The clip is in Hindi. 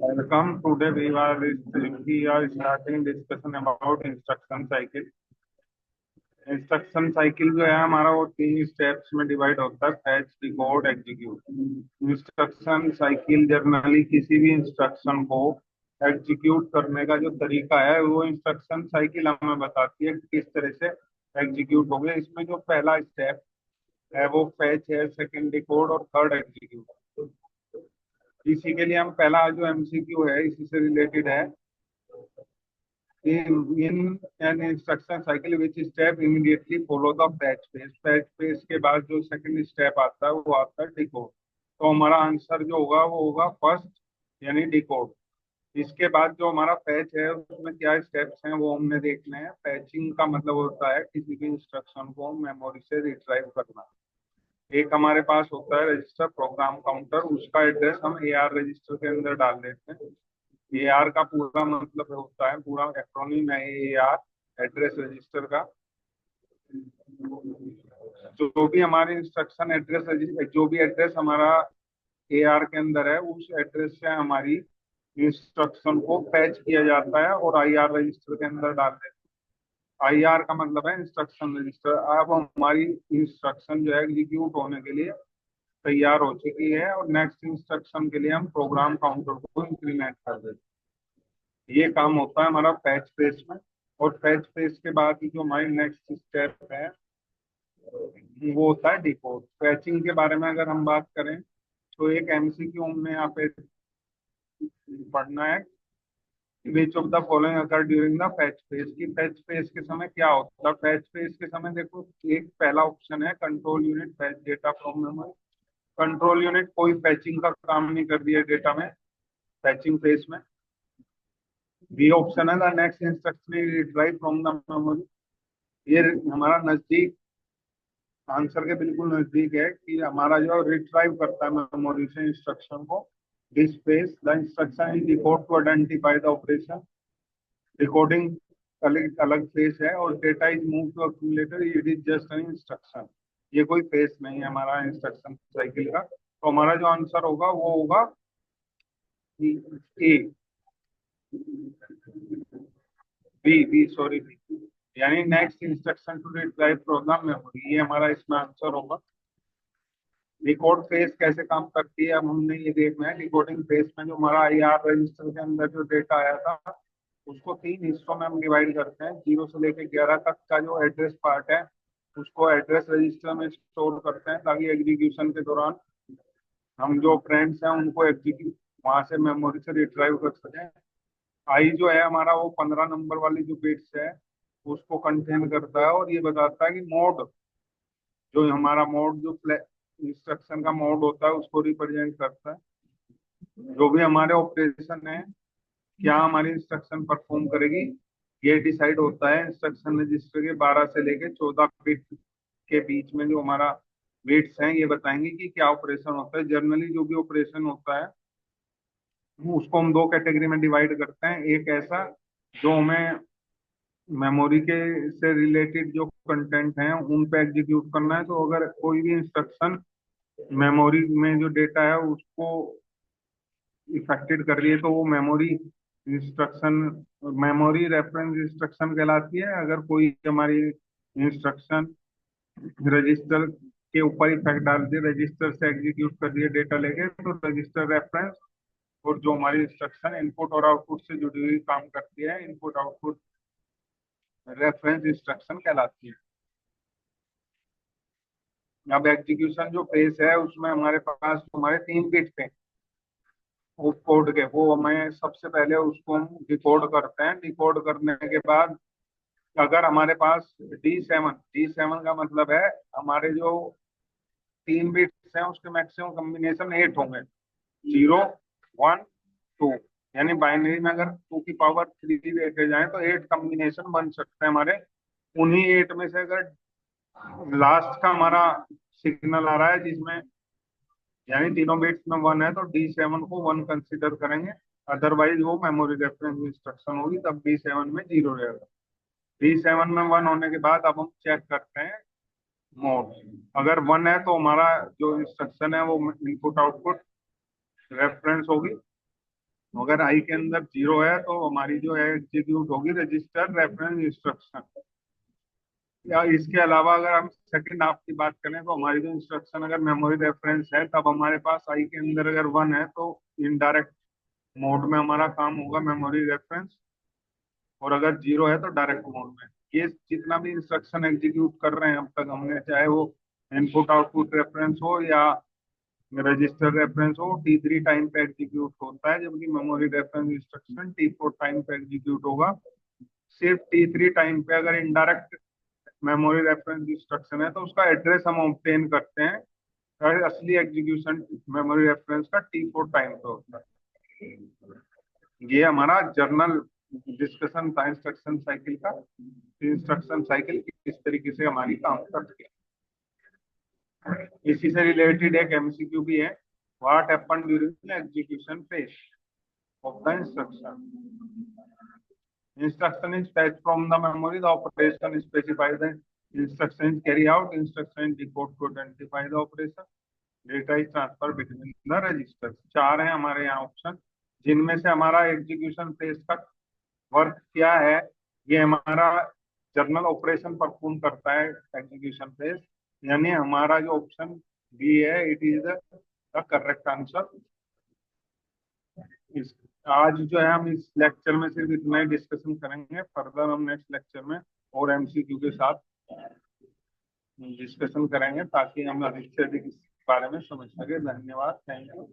Welcome. Today we are starting discussion about instruction cycle. Instruction cycle जो है हमारा वो तीन स्टेप्स में डिवाइड होता है: fetch, decode, execute. Instruction cycle generally किसी भी इंस्ट्रक्शन को एग्जीक्यूट करने का जो तरीका है वो इंस्ट्रक्शन साइकिल हमें बताती है कि किस तरह से एग्जीक्यूट हो गया। इसमें जो पहला स्टेप है वो फैच है, सेकंड डिकोड और थर्ड एग्जीक्यूट। इसी के लिए हम पहला जो एमसीक्यू है इसी से रिलेटेड है। in an instruction cycle which step immediately follow the fetch phase के बाद जो सेकंड स्टेप आता है वो आता है डिकोड। तो हमारा आंसर जो होगा वो होगा फर्स्ट, यानी डिकोड। इसके बाद जो हमारा फैच है उसमें क्या स्टेप्स हैं वो हमने देखने हैं। फैचिंग का मतलब होता है किसी भी इंस्ट्रक्शन को मेमोरी से रिट्राइव करना। एक हमारे पास होता है रजिस्टर प्रोग्राम काउंटर, उसका एड्रेस हम एआर रजिस्टर के अंदर डाल देते हैं। एआर का पूरा मतलब होता है, पूरा एक्रोनिम है एआर, एड्रेस रजिस्टर का। जो भी हमारे इंस्ट्रक्शन एड्रेस, जो भी एड्रेस हमारा एआर के अंदर है उस एड्रेस से हमारी इंस्ट्रक्शन को फैच किया जाता है और आईआर रजिस्टर के अंदर डाल देते हैं। आईआर का मतलब है इंस्ट्रक्शन रजिस्टर। अब हमारी इंस्ट्रक्शन जो है एग्जीक्यूट होने के लिए तैयार हो चुकी है और नेक्स्ट इंस्ट्रक्शन के लिए हम प्रोग्राम काउंटर को इंक्रीमेंट कर देते हैं। ये काम होता है हमारा फैच फेज में। और फैच फेज के बाद जो हमारी नेक्स्ट स्टेप है वो होता है डिकोड। फैचिंग के बारे में अगर हम बात करें तो एक एमसीक्यू में यहाँ पे पढ़ना है, which of the following occur during the fetch phase. की फैच फेज के समय क्या होता है? फैच फेज के समय देखो, एक पहला ऑप्शन है control unit fetch data from memory. Control unit कोई फैचिंग का काम नहीं कर रही है डेटा में फैचिंग फेज में। बी ऑप्शन है the next instruction is retrieve from the memory. ये हमारा नजदीक, आंसर के बिल्कुल नजदीक है कि हमारा जो रिट्राइव करता है मेमोरी से इंस्ट्रक्शन को। This phase the instruction is decode to identify the operation. Decoding अलग अलग फेज है और data is move to accumulator, it is just an instruction. ये कोई फेज नहीं है हमारा इंस्ट्रक्शन साइकिल का। तो हमारा जो आंसर होगा वो होगा ए, बी सॉरी बी, यानी next instruction to retrieve program memory, ये हमारा इसमें आंसर होगा। डिकोड फेज कैसे काम करती है अब हमने ये देखना है। डिकोडिंग फेज में जो हमारा आईआर रजिस्टर के अंदर जो डेटा आया था उसको तीन हिस्सों में हम डिवाइड करते हैं। 0 से लेकर 11 तक का जो एड्रेस पार्ट है उसको एड्रेस रजिस्टर में स्टोर करते हैं ताकि एग्जीक्यूशन के दौरान हम जो फ्रेंड्स हैं उनको एग्जीक्यूट वहां से मेमोरी से रिट्राइव कर सकें। आई जो है हमारा वो 15 नंबर वाली जो बिट्स है उसको कंटेन करता है और ये बताता है कि मोड, जो हमारा मोड जो इंस्ट्रक्शन का मोड होता है उसको रिप्रेजेंट करता है। जो भी हमारे ऑपरेशन है क्या हमारी इंस्ट्रक्शन परफॉर्म करेगी ये डिसाइड होता है इंस्ट्रक्शन रजिस्टर के 12 से लेके 14 बिट के बीच में। जो हमारा बिट्स हैं ये बताएंगे कि क्या ऑपरेशन होता है। जनरली जो भी ऑपरेशन होता है उसको हम दो कैटेगरी में डिवाइड करते हैं। एक ऐसा जो हमें मेमोरी के से रिलेटेड जो कंटेंट हैं उन पे एग्जीक्यूट करना है। तो अगर कोई भी इंस्ट्रक्शन मेमोरी में जो डेटा है उसको इफेक्टेड कर रही है तो वो memory instruction, memory reference instruction कहलाती है। अगर कोई हमारी इंस्ट्रक्शन रजिस्टर के ऊपर इफेक्ट डालती है, रजिस्टर से एग्जीक्यूट कर रही है डेटा लेके, तो रजिस्टर रेफरेंस। और जो हमारी इंस्ट्रक्शन इनपुट और आउटपुट से जुड़ी हुई काम करती है, इनपुट आउटपुट रेफरेंस इंस्ट्रक्शन कहलाती है। अब एग्जीक्यूशन जो फेस है उसमें हमारे पास हमारे तीन बिट्स थे उस कोड के, वो हमें सबसे पहले उसको हम डिकोड करते हैं। डिकोड करने के बाद अगर हमारे पास डी सेवन का मतलब है हमारे जो तीन बिट्स हैं उसके मैक्सिमम कॉम्बिनेशन 8 होंगे, 0 1 2। यानी बाइनरी में अगर 2 की पावर 3 देखे जाए तो 8 कॉम्बिनेशन बन सकते हैं हमारे। उन्हीं 8 में से अगर लास्ट का हमारा सिग्नल आ रहा है जिसमें यानी तीनों बिट्स में 1 है तो डी7 को 1 कंसिडर करेंगे। अदरवाइज वो मेमोरी रेफरेंस इंस्ट्रक्शन होगी, तब डी7 में 0 रहेगा। डी7 में 1 होने के बाद अब हम चेक करते हैं मोड। अगर 1 है तो हमारा जो इंस्ट्रक्शन है वो इनपुट आउटपुट रेफरेंस होगी। अगर आई के अंदर 0 है तो हमारी जो है एग्जीक्यूट होगी रजिस्टर रेफरेंस इंस्ट्रक्शन। या इसके अलावा अगर हम सेकंड हाफ की बात करें तो हमारी जो इंस्ट्रक्शन अगर मेमोरी रेफरेंस है तब हमारे पास आई के अंदर अगर 1 है तो इनडायरेक्ट मोड में हमारा काम होगा मेमोरी रेफरेंस, और अगर 0 है तो डायरेक्ट मोड में। ये जितना भी इंस्ट्रक्शन एग्जीक्यूट कर रहे हैं अब तक हमने, चाहे वो इनपुट आउटपुट रेफरेंस हो या रजिस्टर रेफरेंस हो, T3 टाइम पे एग्जीक्यूट होता है, जबकि memory reference instruction T4 time पे एग्जीक्यूट होगा। सिर्फ T3 टाइम पे अगर इनडायरेक्ट मेमोरी रेफरेंस इंस्ट्रक्शन है तो उसका एड्रेस हम ऑब्टेन करते हैं, और असली एग्जीक्यूशन मेमोरी रेफरेंस का T4 टाइम पे होता है। ये हमारा जर्नल डिस्कशन था इंस्ट्रक्शन साइकिल का, इंस्ट्रक्शन साइकिल किस तरीके से हमारी काम करती है। इसी से रिलेटेड एक एमसीक्यू भी है, what happened during the execution phase of the instruction. Instruction is fetched from the memory. The operation specifies the instruction is carry out. Instruction is decode to identify the operation. Data is transferred between the registers. 4 हैं हमारे यहाँ ऑप्शन, जिनमें से हमारा एग्जीक्यूशन फेज का वर्क क्या है, ये हमारा जर्नल ऑपरेशन परफॉर्म करता है एग्जीक्यूशन फेज, यानी हमारा जो ऑप्शन बी है it is the correct answer. इस आज जो है हम इस लेक्चर में सिर्फ इतना ही डिस्कशन करेंगे, फर्दर हम नेक्स्ट लेक्चर में और एमसीक्यू के साथ डिस्कशन करेंगे ताकि हम अधिक से अधिक इस बारे में समझ सके। धन्यवाद, थैंक यू।